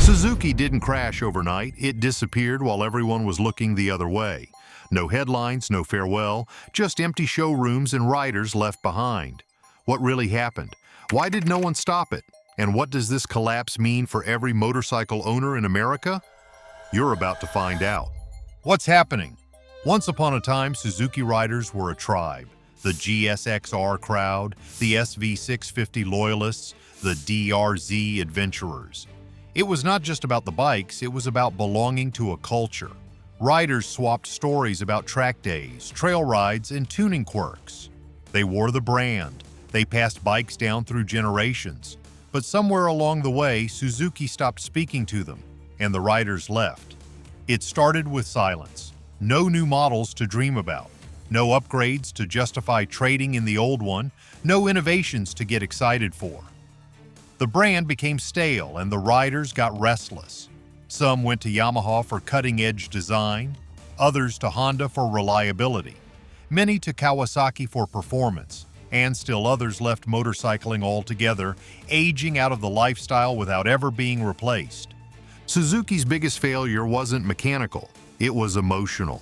Suzuki didn't crash overnight. It disappeared while everyone was looking the other way. No headlines, no farewell, just empty showrooms and riders left behind. What really happened? Why did no one stop it? And what does this collapse mean for every motorcycle owner in America? You're about to find out. What's happening? Once upon a time, Suzuki riders were a tribe. The GSXR crowd, the SV650 Loyalists, the DRZ adventurers. It was not just about the bikes, it was about belonging to a culture. Riders swapped stories about track days, trail rides, and tuning quirks. They wore the brand. They passed bikes down through generations. But somewhere along the way, Suzuki stopped speaking to them, and the riders left. It started with silence. No new models to dream about. No upgrades to justify trading in the old one. No innovations to get excited for. The brand became stale and the riders got restless. Some went to Yamaha for cutting-edge design, others to Honda for reliability, many to Kawasaki for performance, and still others left motorcycling altogether, aging out of the lifestyle without ever being replaced. Suzuki's biggest failure wasn't mechanical, it was emotional.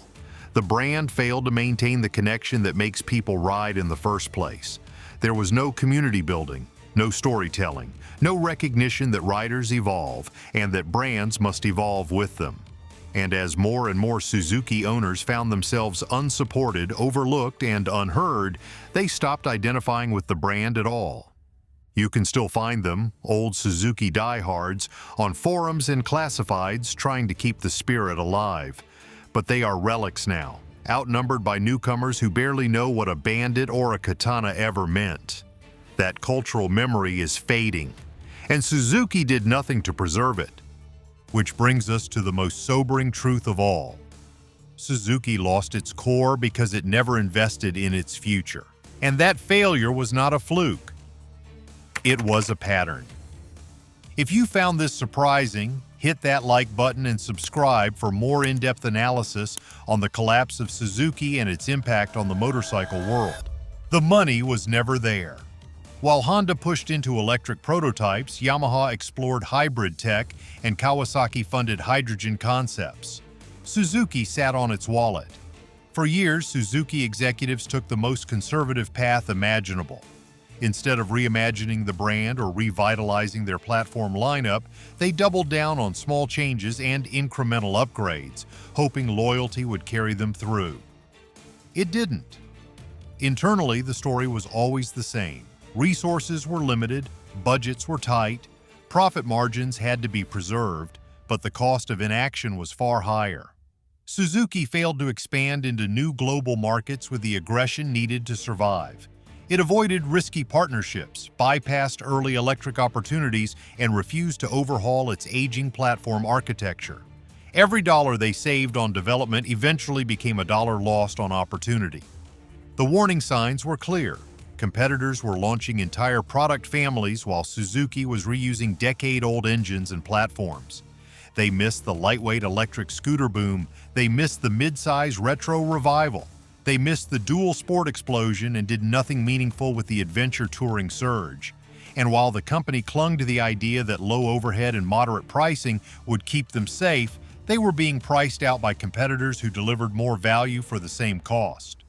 The brand failed to maintain the connection that makes people ride in the first place. There was no community building, no storytelling, no recognition that riders evolve and that brands must evolve with them. And as more and more Suzuki owners found themselves unsupported, overlooked, and unheard, they stopped identifying with the brand at all. You can still find them, old Suzuki diehards, on forums and classifieds trying to keep the spirit alive. But they are relics now, outnumbered by newcomers who barely know what a bandit or a katana ever meant. That cultural memory is fading, and Suzuki did nothing to preserve it. Which brings us to the most sobering truth of all. Suzuki lost its core because it never invested in its future. And that failure was not a fluke. It was a pattern. If you found this surprising, hit that like button and subscribe for more in-depth analysis on the collapse of Suzuki and its impact on the motorcycle world. The money was never there. While Honda pushed into electric prototypes, Yamaha explored hybrid tech, and Kawasaki funded hydrogen concepts. Suzuki sat on its wallet. For years, Suzuki executives took the most conservative path imaginable. Instead of reimagining the brand or revitalizing their platform lineup, they doubled down on small changes and incremental upgrades, hoping loyalty would carry them through. It didn't. Internally, the story was always the same. Resources were limited, budgets were tight, profit margins had to be preserved, but the cost of inaction was far higher. Suzuki failed to expand into new global markets with the aggression needed to survive. It avoided risky partnerships, bypassed early electric opportunities, and refused to overhaul its aging platform architecture. Every dollar they saved on development eventually became a dollar lost on opportunity. The warning signs were clear. Competitors were launching entire product families while Suzuki was reusing decade-old engines and platforms. They missed the lightweight electric scooter boom. They missed the mid-size retro revival. They missed the dual sport explosion and did nothing meaningful with the adventure touring surge. And while the company clung to the idea that low overhead and moderate pricing would keep them safe, they were being priced out by competitors who delivered more value for the same cost.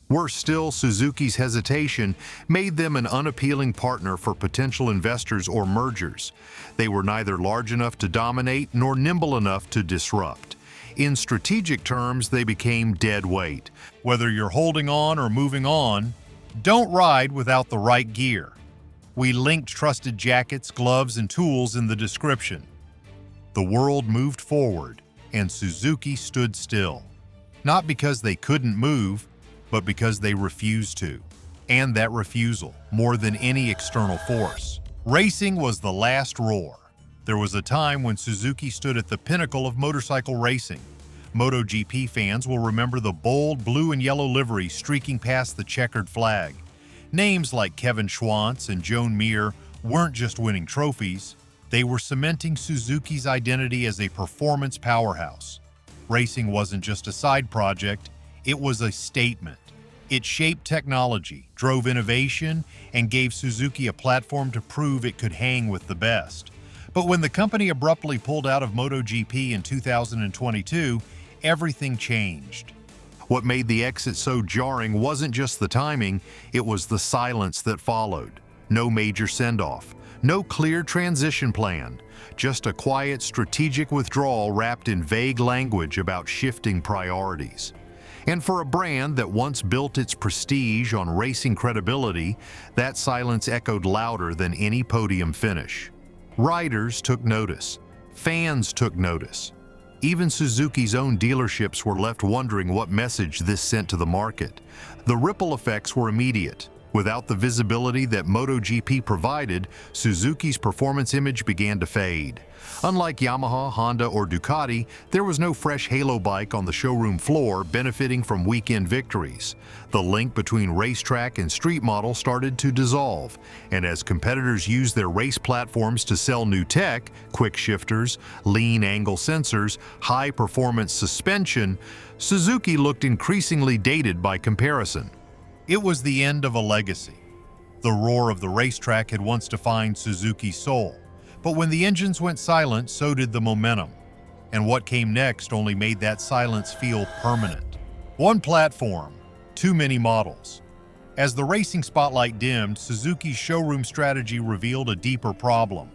Worse still, Suzuki's hesitation made them an unappealing partner for potential investors or mergers. They were neither large enough to dominate nor nimble enough to disrupt. In strategic terms, they became dead weight. Whether you're holding on or moving on, don't ride without the right gear. We linked trusted jackets, gloves, and tools in the description. The world moved forward, and Suzuki stood still. Not because they couldn't move, but because they refused to. And that refusal, more than any external force. Racing was the last roar. There was a time when Suzuki stood at the pinnacle of motorcycle racing. MotoGP fans will remember the bold blue and yellow livery streaking past the checkered flag. Names like Kevin Schwantz and Joan Mir weren't just winning trophies, they were cementing Suzuki's identity as a performance powerhouse. Racing wasn't just a side project, it was a statement. It shaped technology, drove innovation, and gave Suzuki a platform to prove it could hang with the best. But when the company abruptly pulled out of MotoGP in 2022, everything changed. What made the exit so jarring wasn't just the timing, it was the silence that followed. No major send-off, no clear transition plan, just a quiet, strategic withdrawal wrapped in vague language about shifting priorities. And for a brand that once built its prestige on racing credibility, that silence echoed louder than any podium finish. Riders took notice. Fans took notice. Even Suzuki's own dealerships were left wondering what message this sent to the market. The ripple effects were immediate. Without the visibility that MotoGP provided, Suzuki's performance image began to fade. Unlike Yamaha, Honda, or Ducati, there was no fresh halo bike on the showroom floor benefiting from weekend victories. The link between racetrack and street model started to dissolve, and as competitors used their race platforms to sell new tech, quick shifters, lean angle sensors, high-performance suspension, Suzuki looked increasingly dated by comparison. It was the end of a legacy. The roar of the racetrack had once defined Suzuki's soul. But when the engines went silent, so did the momentum. And what came next only made that silence feel permanent. One platform, too many models. As the racing spotlight dimmed, Suzuki's showroom strategy revealed a deeper problem.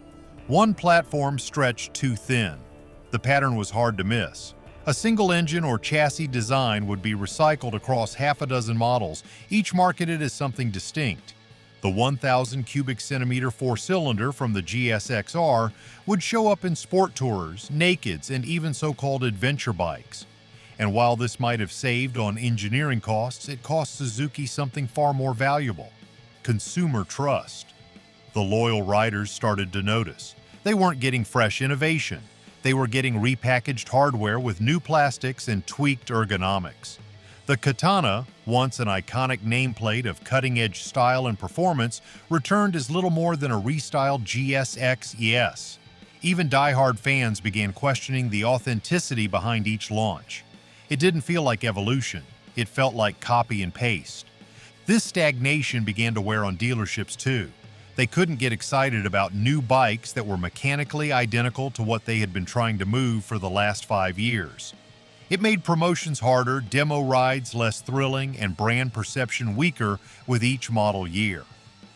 One platform stretched too thin. The pattern was hard to miss. A single engine or chassis design would be recycled across half a dozen models, each marketed as something distinct. The 1,000 cubic centimeter four-cylinder from the GSX-R would show up in sport tourers, nakeds, and even so-called adventure bikes. And while this might have saved on engineering costs, it cost Suzuki something far more valuable: consumer trust. The loyal riders started to notice. They weren't getting fresh innovation. They were getting repackaged hardware with new plastics and tweaked ergonomics. The Katana, once an iconic nameplate of cutting-edge style and performance, returned as little more than a restyled GSX ES. Even die-hard fans began questioning the authenticity behind each launch. It didn't feel like evolution. It felt like copy and paste. This stagnation began to wear on dealerships too. They couldn't get excited about new bikes that were mechanically identical to what they had been trying to move for the last 5 years. It made promotions harder, demo rides less thrilling, and brand perception weaker with each model year.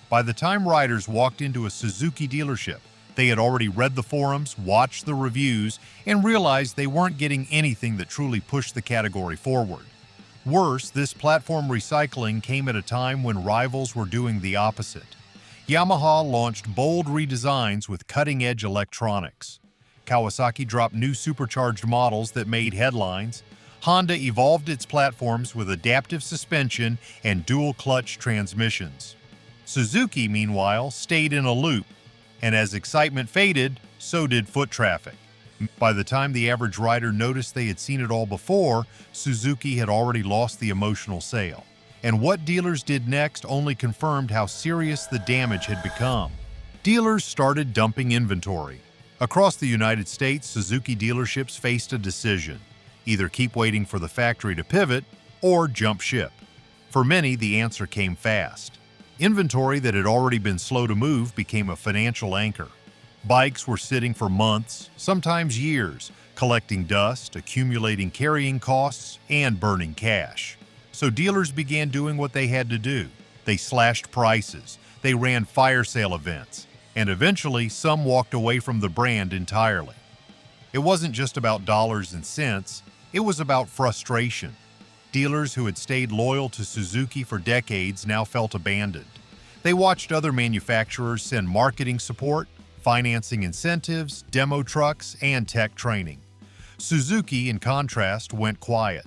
By the time riders walked into a Suzuki dealership, they had already read the forums, watched the reviews, and realized they weren't getting anything that truly pushed the category forward. Worse, this platform recycling came at a time when rivals were doing the opposite. Yamaha launched bold redesigns with cutting-edge electronics. Kawasaki dropped new supercharged models that made headlines. Honda evolved its platforms with adaptive suspension and dual-clutch transmissions. Suzuki, meanwhile, stayed in a loop, and as excitement faded, so did foot traffic. By the time the average rider noticed they had seen it all before, Suzuki had already lost the emotional sale. And what dealers did next only confirmed how serious the damage had become. Dealers started dumping inventory. Across the United States, Suzuki dealerships faced a decision: either keep waiting for the factory to pivot or jump ship. For many, the answer came fast. Inventory that had already been slow to move became a financial anchor. Bikes were sitting for months, sometimes years, collecting dust, accumulating carrying costs, and burning cash. So dealers began doing what they had to do. They slashed prices, they ran fire sale events, and eventually some walked away from the brand entirely. It wasn't just about dollars and cents, it was about frustration. Dealers who had stayed loyal to Suzuki for decades now felt abandoned. They watched other manufacturers send marketing support, financing incentives, demo trucks, and tech training. Suzuki, in contrast, went quiet.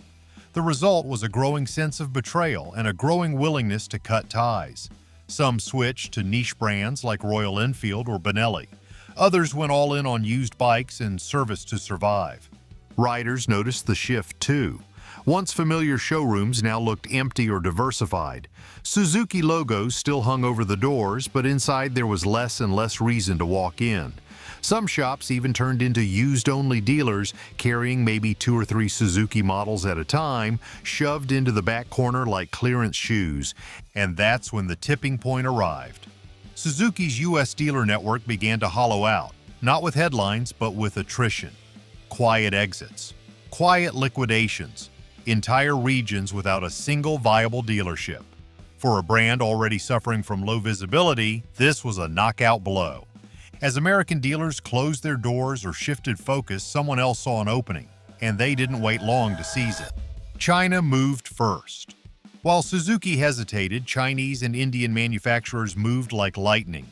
The result was a growing sense of betrayal and a growing willingness to cut ties. Some switched to niche brands like Royal Enfield or Benelli. Others went all in on used bikes and service to survive. Riders noticed the shift too. Once familiar showrooms now looked empty or diversified. Suzuki logos still hung over the doors, but inside there was less and less reason to walk in. Some shops even turned into used-only dealers, carrying maybe 2 or 3 Suzuki models at a time, shoved into the back corner like clearance shoes. And that's when the tipping point arrived. Suzuki's U.S. dealer network began to hollow out. not with headlines, but with attrition, quiet exits, quiet liquidations, entire regions without a single viable dealership. For a brand already suffering from low visibility, this was a knockout blow. As American dealers closed their doors or shifted focus, someone else saw an opening, and they didn't wait long to seize it. China moved first. While Suzuki hesitated, Chinese and Indian manufacturers moved like lightning.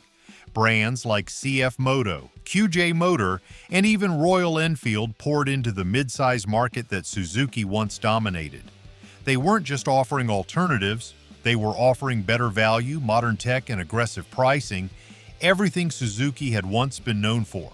Brands like CF Moto, QJ Motor, and even Royal Enfield poured into the mid-size market that Suzuki once dominated. They weren't just offering alternatives, they were offering better value, modern tech, and aggressive pricing, everything Suzuki had once been known for.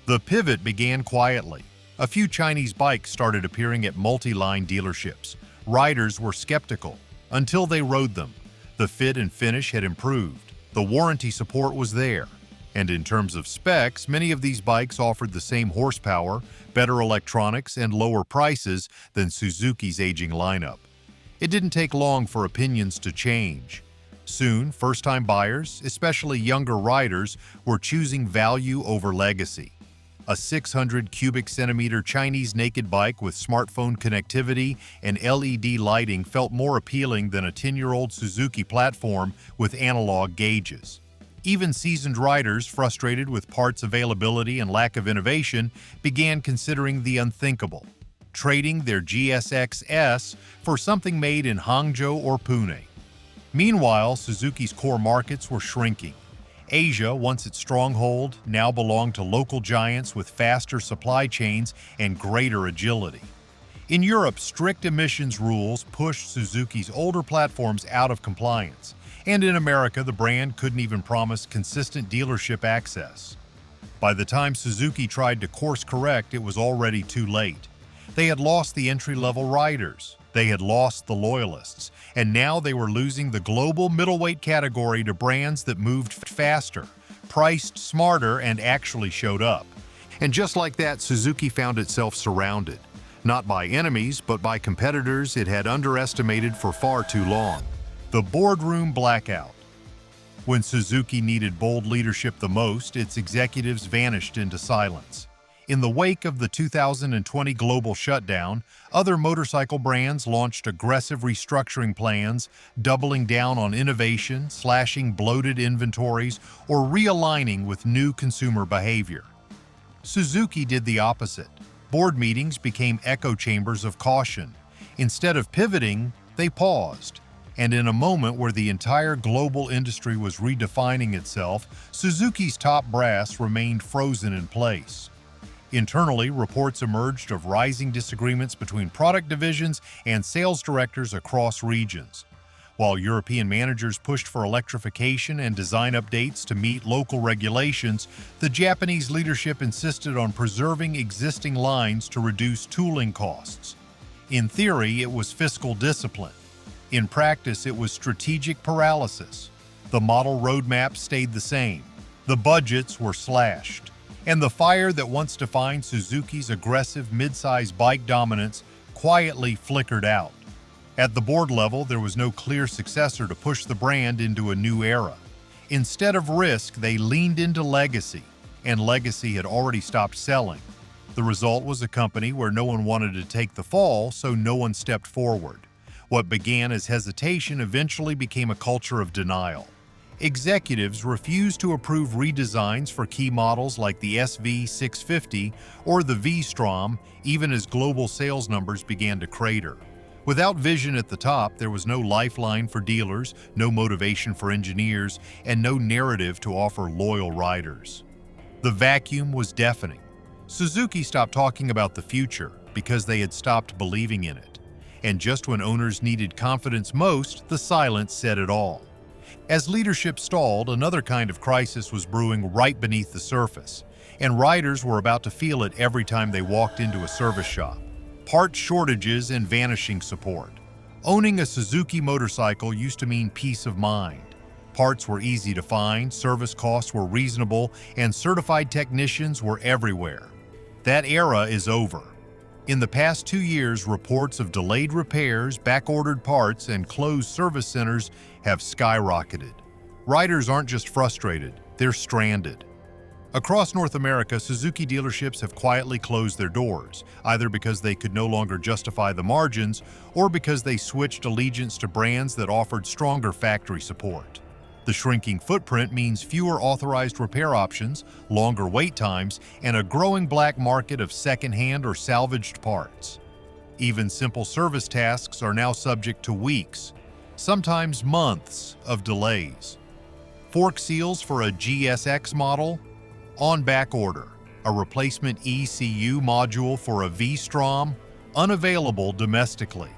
The pivot began quietly. A few Chinese bikes started appearing at multi-line dealerships. Riders were skeptical until they rode them. The fit and finish had improved. The warranty support was there. And in terms of specs, many of these bikes offered the same horsepower, better electronics, and lower prices than Suzuki's aging lineup. It didn't take long for opinions to change. Soon, first-time buyers, especially younger riders, were choosing value over legacy. A 600 cubic centimeter Chinese naked bike with smartphone connectivity and LED lighting felt more appealing than a 10-year-old Suzuki platform with analog gauges. Even seasoned riders, frustrated with parts availability and lack of innovation, began considering the unthinkable, trading their GSX-S for something made in Hangzhou or Pune. Meanwhile, Suzuki's core markets were shrinking. Asia, once its stronghold, now belonged to local giants with faster supply chains and greater agility. In Europe, strict emissions rules pushed Suzuki's older platforms out of compliance, and in America, the brand couldn't even promise consistent dealership access. By the time Suzuki tried to course correct, it was already too late. They had lost the entry-level riders, they had lost the Loyalists, and now they were losing the global middleweight category to brands that moved faster, priced smarter, and actually showed up. And just like that, Suzuki found itself surrounded, not by enemies, but by competitors it had underestimated for far too long. The Boardroom BlackouT. When Suzuki needed bold leadership the most, its executives vanished into silence. In the wake of the 2020 global shutdown, other motorcycle brands launched aggressive restructuring plans, doubling down on innovation, slashing bloated inventories, or realigning with new consumer behavior. Suzuki did the opposite. Board meetings became echo chambers of caution. Instead of pivoting, they paused. And in a moment where the entire global industry was redefining itself, Suzuki's top brass remained frozen in place. Internally, reports emerged of rising disagreements between product divisions and sales directors across regions. While European managers pushed for electrification and design updates to meet local regulations, the Japanese leadership insisted on preserving existing lines to reduce tooling costs. In theory, it was fiscal discipline. In practice, it was strategic paralysis. The model roadmap stayed the same. The budgets were slashed. And the fire that once defined Suzuki's aggressive mid-size bike dominance quietly flickered out. At the board level, there was no clear successor to push the brand into a new era. Instead of risk, they leaned into legacy, and legacy had already stopped selling. The result was a company where no one wanted to take the fall, so no one stepped forward. What began as hesitation eventually became a culture of denial. Executives refused to approve redesigns for key models like the SV650 or the V-Strom, even as global sales numbers began to crater. Without vision at the top, there was no lifeline for dealers, no motivation for engineers, and no narrative to offer loyal riders. The vacuum was deafening. Suzuki stopped talking about the future because they had stopped believing in it. And just when owners needed confidence most, the silence said it all. As leadership stalled, another kind of crisis was brewing right beneath the surface, and riders were about to feel it every time they walked into a service shop. Part shortages and vanishing support. Owning a Suzuki motorcycle used to mean peace of mind. Parts were easy to find, service costs were reasonable, and certified technicians were everywhere. That era is over. In the past 2 years, reports of delayed repairs, back-ordered parts, and closed service centers have skyrocketed. Riders aren't just frustrated, they're stranded. Across North America, Suzuki dealerships have quietly closed their doors, either because they could no longer justify the margins or because they switched allegiance to brands that offered stronger factory support. The shrinking footprint means fewer authorized repair options, longer wait times, and a growing black market of second-hand or salvaged parts. Even simple service tasks are now subject to weeks, sometimes months, of delays. Fork seals for a GSX model? On back order. A replacement ECU module for a V-Strom? Unavailable domestically.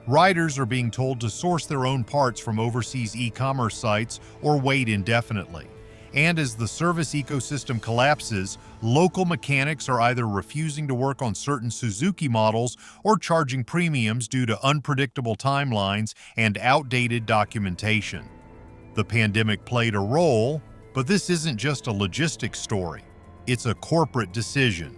Riders are being told to source their own parts from overseas e-commerce sites or wait indefinitely. And as the service ecosystem collapses, local mechanics are either refusing to work on certain Suzuki models or charging premiums due to unpredictable timelines and outdated documentation. The pandemic played a role, but this isn't just a logistics story. It's a corporate decision.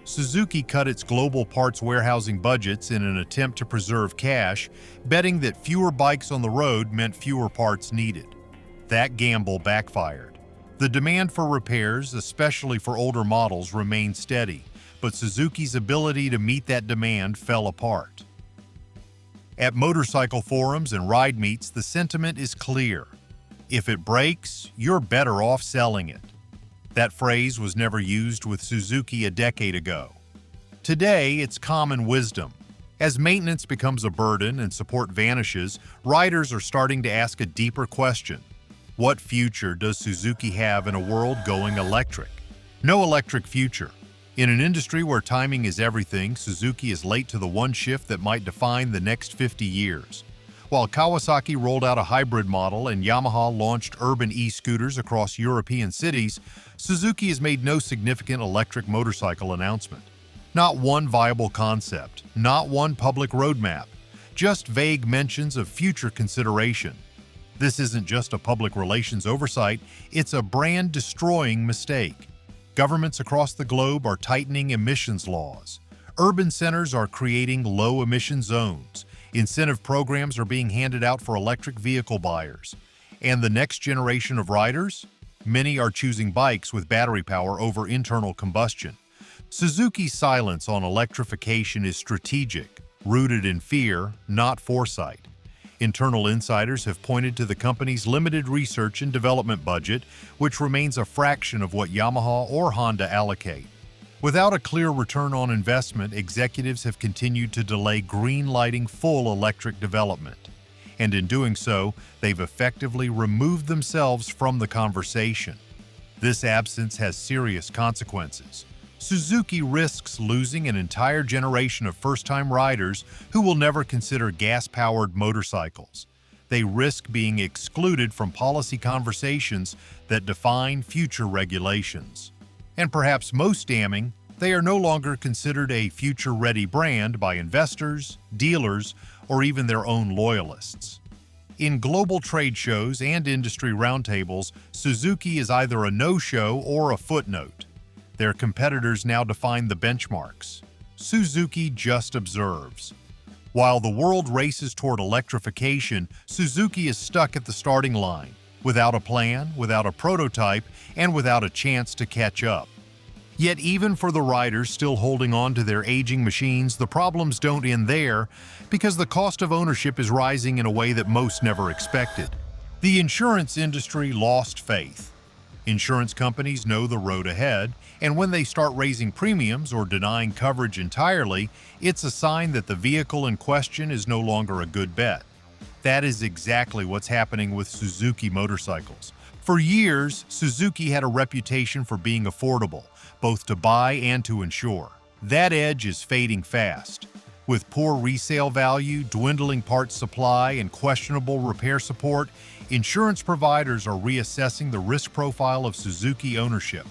Suzuki cut its global parts warehousing budgets in an attempt to preserve cash, betting that fewer bikes on the road meant fewer parts needed. That gamble backfired. The demand for repairs, especially for older models, remained steady, but Suzuki's ability to meet that demand fell apart. At motorcycle forums and ride meets, the sentiment is clear. If it breaks, you're better off selling it. That phrase was never used with Suzuki a decade ago. Today, it's common wisdom. As maintenance becomes a burden and support vanishes, riders are starting to ask a deeper question. What future does Suzuki have in a world going electric? No electric future. In an industry where timing is everything, Suzuki is late to the one shift that might define the next 50 years. While Kawasaki rolled out a hybrid model and Yamaha launched urban e-scooters across European cities, Suzuki has made no significant electric motorcycle announcement. Not one viable concept, not one public roadmap, just vague mentions of future consideration. This isn't just a public relations oversight, it's a brand-destroying mistake. Governments across the globe are tightening emissions laws. Urban centers are creating low-emission zones. Incentive programs are being handed out for electric vehicle buyers. And the next generation of riders? Many are choosing bikes with battery power over internal combustion. Suzuki's silence on electrification is strategic, rooted in fear, not foresight. Internal insiders have pointed to the company's limited research and development budget, which remains a fraction of what Yamaha or Honda allocate. Without a clear return on investment, executives have continued to delay green-lighting full electric development. And in doing so, they've effectively removed themselves from the conversation. This absence has serious consequences. Suzuki risks losing an entire generation of first-time riders who will never consider gas-powered motorcycles. They risk being excluded from policy conversations that define future regulations. And perhaps most damning, they are no longer considered a future-ready brand by investors, dealers, or even their own loyalists. In global trade shows and industry roundtables, Suzuki is either a no-show or a footnote. Their competitors now define the benchmarks. Suzuki just observes. While the world races toward electrification, Suzuki is stuck at the starting line, without a plan, without a prototype, and without a chance to catch up. Yet even for the riders still holding on to their aging machines, the problems don't end there, because the cost of ownership is rising in a way that most never expected. The insurance industry lost faith. Insurance companies know the road ahead, and when they start raising premiums or denying coverage entirely, it's a sign that the vehicle in question is no longer a good bet. That is exactly what's happening with Suzuki motorcycles. For years, Suzuki had a reputation for being affordable, both to buy and to insure. That edge is fading fast. With poor resale value, dwindling parts supply, and questionable repair support, insurance providers are reassessing the risk profile of Suzuki ownership.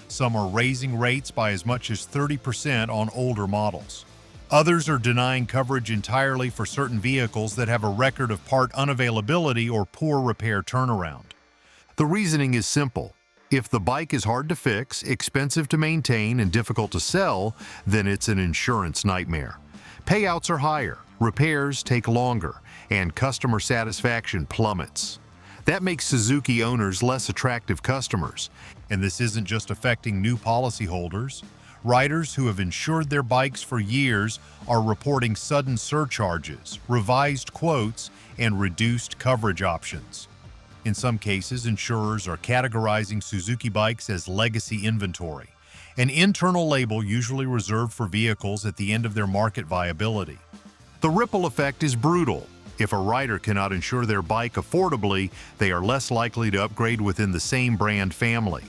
Some are raising rates by as much as 30% on older models. Others are denying coverage entirely for certain vehicles that have a record of part unavailability or poor repair turnaround. The reasoning is simple. If the bike is hard to fix, expensive to maintain, and difficult to sell, then it's an insurance nightmare. Payouts are higher, repairs take longer, and customer satisfaction plummets. That makes Suzuki owners less attractive customers. And this isn't just affecting new policyholders. Riders who have insured their bikes for years are reporting sudden surcharges, revised quotes, and reduced coverage options. In some cases, insurers are categorizing Suzuki bikes as legacy inventory, an internal label usually reserved for vehicles at the end of their market viability. The ripple effect is brutal. If a rider cannot insure their bike affordably, they are less likely to upgrade within the same brand family.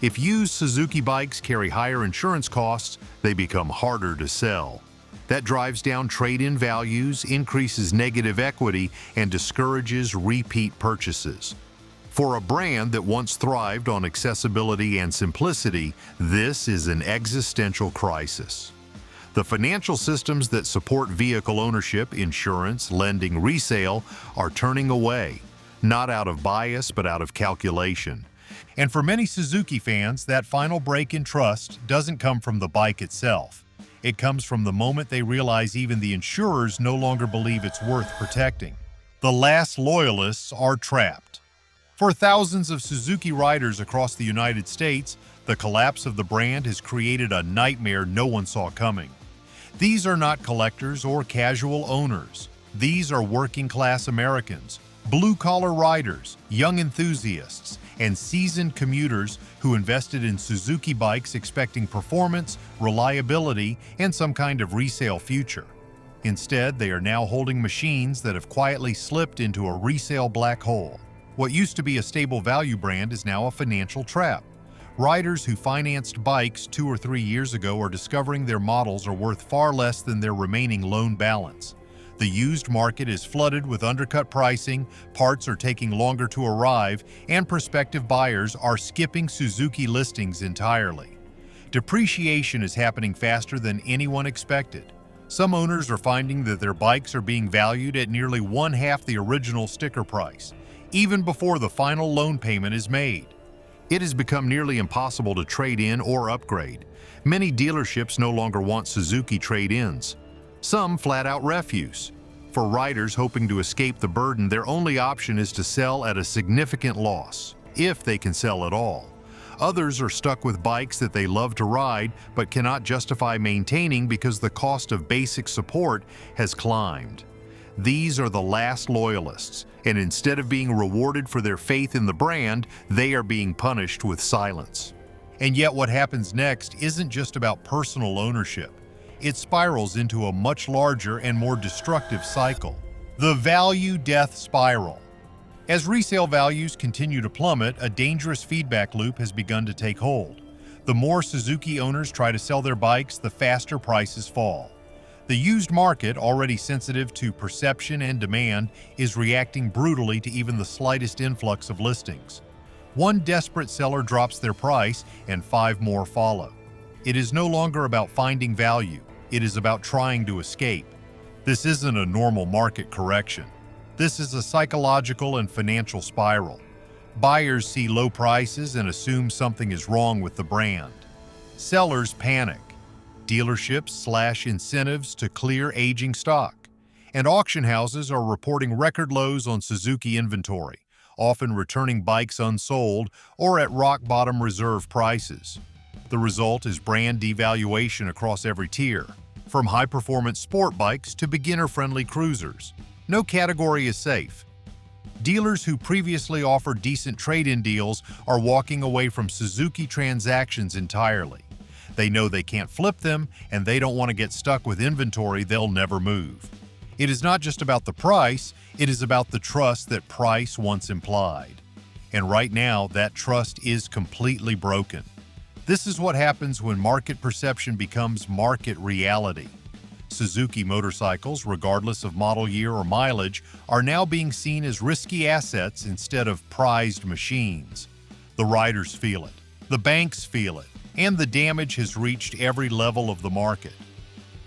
If used Suzuki bikes carry higher insurance costs, they become harder to sell. That drives down trade-in values, increases negative equity, and discourages repeat purchases. For a brand that once thrived on accessibility and simplicity, this is an existential crisis. The financial systems that support vehicle ownership, insurance, lending, resale are turning away, not out of bias but out of calculation. And for many Suzuki fans, that final break in trust doesn't come from the bike itself. It comes from the moment they realize even the insurers no longer believe it's worth protecting. The last loyalists are trapped. For thousands of Suzuki riders across the United States, the collapse of the brand has created a nightmare no one saw coming. These are not collectors or casual owners. These are working-class Americans, blue-collar riders, young enthusiasts, and seasoned commuters who invested in Suzuki bikes expecting performance, reliability, and some kind of resale future. Instead, they are now holding machines that have quietly slipped into a resale black hole. What used to be a stable value brand is now a financial trap. Riders who financed bikes 2 or 3 years ago are discovering their models are worth far less than their remaining loan balance. The used market is flooded with undercut pricing, parts are taking longer to arrive, and prospective buyers are skipping Suzuki listings entirely. Depreciation is happening faster than anyone expected. Some owners are finding that their bikes are being valued at nearly 1/2 the original sticker price, even before the final loan payment is made. It has become nearly impossible to trade in or upgrade. Many dealerships no longer want Suzuki trade-ins. Some flat out refuse. For riders hoping to escape the burden, their only option is to sell at a significant loss, if they can sell at all. Others are stuck with bikes that they love to ride but cannot justify maintaining because the cost of basic support has climbed. These are the last loyalists, and instead of being rewarded for their faith in the brand, they are being punished with silence. And yet what happens next isn't just about personal ownership. It spirals into a much larger and more destructive cycle. The value-death spiral. As resale values continue to plummet, a dangerous feedback loop has begun to take hold. The more Suzuki owners try to sell their bikes, the faster prices fall. The used market, already sensitive to perception and demand, is reacting brutally to even the slightest influx of listings. One desperate seller drops their price, and 5 more follow. It is no longer about finding value. It is about trying to escape. This isn't a normal market correction. This is a psychological and financial spiral. Buyers see low prices and assume something is wrong with the brand. Sellers panic. Dealerships slash incentives to clear aging stock. And auction houses are reporting record lows on Suzuki inventory, often returning bikes unsold or at rock-bottom reserve prices. The result is brand devaluation across every tier, from high-performance sport bikes to beginner-friendly cruisers. No category is safe. Dealers who previously offered decent trade-in deals are walking away from Suzuki transactions entirely. They know they can't flip them, and they don't want to get stuck with inventory they'll never move. It is not just about the price, it is about the trust that price once implied. And right now, that trust is completely broken. This is what happens when market perception becomes market reality. Suzuki motorcycles, regardless of model year or mileage, are now being seen as risky assets instead of prized machines. The riders feel it, the banks feel it, and the damage has reached every level of the market.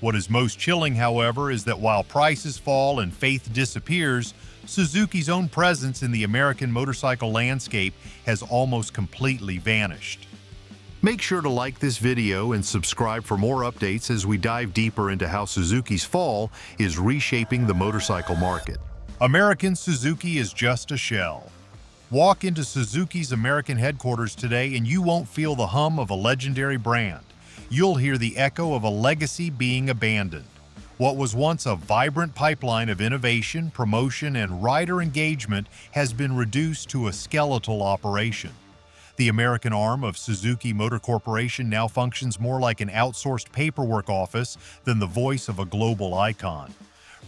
What is most chilling, however, is that while prices fall and faith disappears, Suzuki's own presence in the American motorcycle landscape has almost completely vanished. Make sure to like this video and subscribe for more updates as we dive deeper into how Suzuki's fall is reshaping the motorcycle market. American Suzuki is just a shell. Walk into Suzuki's American headquarters today and you won't feel the hum of a legendary brand. You'll hear the echo of a legacy being abandoned. What was once a vibrant pipeline of innovation, promotion, and rider engagement has been reduced to a skeletal operation. The American arm of Suzuki Motor Corporation now functions more like an outsourced paperwork office than the voice of a global icon.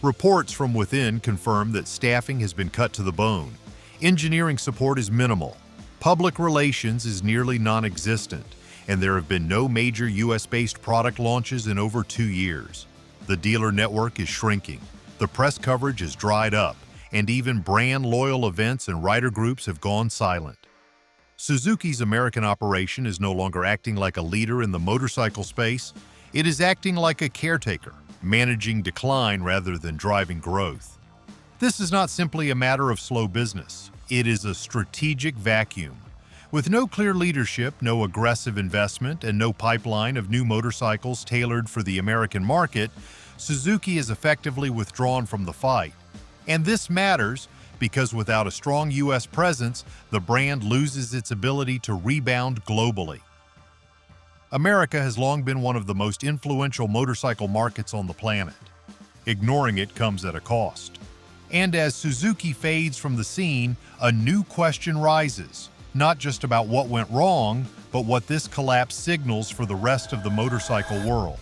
Reports from within confirm that staffing has been cut to the bone. Engineering support is minimal. Public relations is nearly non-existent, and there have been no major US-based product launches in over 2 years. The dealer network is shrinking. The press coverage is dried up, and even brand-loyal events and rider groups have gone silent. Suzuki's American operation is no longer acting like a leader in the motorcycle space. It is acting like a caretaker, managing decline rather than driving growth. This is not simply a matter of slow business. It is a strategic vacuum. With no clear leadership, no aggressive investment, and no pipeline of new motorcycles tailored for the American market, Suzuki is effectively withdrawn from the fight. And this matters because without a strong US presence, the brand loses its ability to rebound globally. America has long been one of the most influential motorcycle markets on the planet. Ignoring it comes at a cost. And as Suzuki fades from the scene, a new question rises, not just about what went wrong, but what this collapse signals for the rest of the motorcycle world.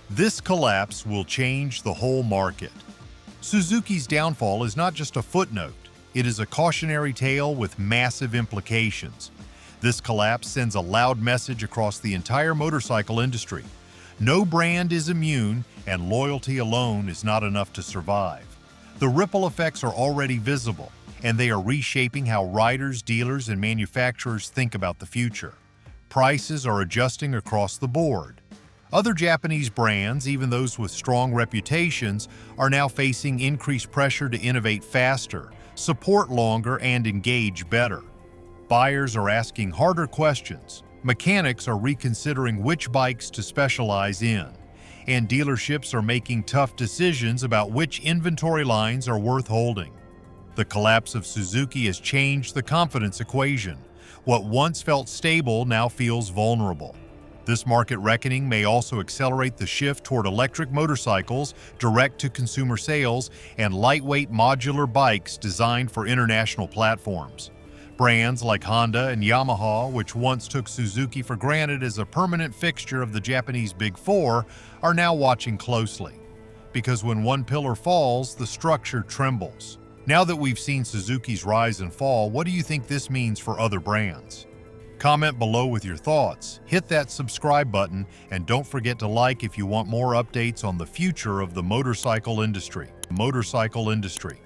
This collapse will change the whole market. Suzuki's downfall is not just a footnote, it is a cautionary tale with massive implications. This collapse sends a loud message across the entire motorcycle industry. No brand is immune, and loyalty alone is not enough to survive. The ripple effects are already visible, and they are reshaping how riders, dealers, and manufacturers think about the future. Prices are adjusting across the board. Other Japanese brands, even those with strong reputations, are now facing increased pressure to innovate faster, support longer, and engage better. Buyers are asking harder questions. Mechanics are reconsidering which bikes to specialize in. And dealerships are making tough decisions about which inventory lines are worth holding. The collapse of Suzuki has changed the confidence equation. What once felt stable now feels vulnerable. This market reckoning may also accelerate the shift toward electric motorcycles, direct-to-consumer sales, and lightweight modular bikes designed for international platforms. Brands like Honda and Yamaha, which once took Suzuki for granted as a permanent fixture of the Japanese Big Four, are now watching closely. Because when one pillar falls, the structure trembles. Now that we've seen Suzuki's rise and fall, what do you think this means for other brands? Comment below with your thoughts, hit that subscribe button, and don't forget to like if you want more updates on the future of the motorcycle industry. Motorcycle industry.